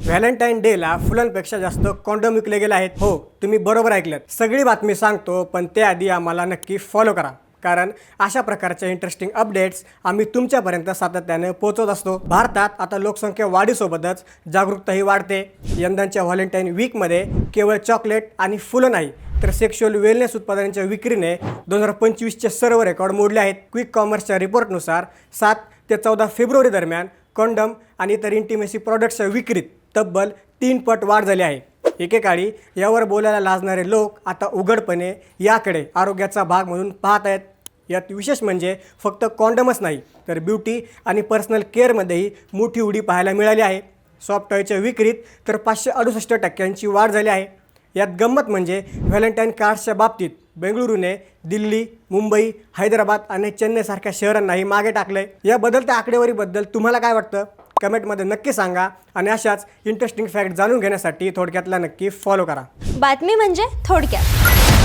Valentine डेला फुलांपेक्षा जास्त condom विकले गेले आहेत। हो, तुम्ही बरोबर ऐकलत। सगळी बातमी सांगतो, पण त्याआधी आम्हाला नक्की फॉलो करा, कारण अशा प्रकारच्या इंटरेस्टिंग अपडेट्स आम्ही तुमच्यापर्यंत सातत्याने पोहोचवत असतो। भारतात आता लोकसंख्या वाढीसोबतच जागरूकताही वाढते। यंदाच्या व्हॅलेंटाईन वीकमध्ये केवळ चॉकलेट आणि फुलं नाही, तर सेक्शुअल वेलनेस उत्पादनांच्या विक्रीने 2025चे सर्व रेकॉर्ड मोडले आहेत। क्विक कॉमर्सच्या रिपोर्टनुसार 7 ते 14 फेब्रुवारी दरम्यान कॉन्डम आणि इतर इंटिमेसी प्रॉडक्ट्सच्या विक्रीत तब्बल 3 पट वाढ झाली आहे। एकेकाळी यावर बोलायला लाजणारे लोक आता उघडपणे याकडे आरोग्याचा भाग म्हणून पाहत आहेत। यात विशेष म्हणजे फक्त कॉन्डमच नाही, तर ब्युटी आणि पर्सनल केअरमध्येही मोठी उडी पाहायला मिळाली आहे। सॉफ्ट टॉयच्या विक्रीत तर 568% वाढ झाली आहे। यात गंमत म्हणजे व्हॅलेंटाईन कार्ड्सच्या बाबतीत बेंगळुरूने दिल्ली, मुंबई, हैदराबाद आणि चेन्नईसारख्या शहरांनाही मागे टाकले। या बदलत्या आकडेवारीबद्दल तुम्हाला काय वाटतं? कमेंटमध्ये नक्की सांगा आणि अशाच इंटरेस्टिंग फॅक्ट जाणून घेण्यासाठी थोडक्यातला नक्की फॉलो करा। बातमी म्हणजे थोडक्यात।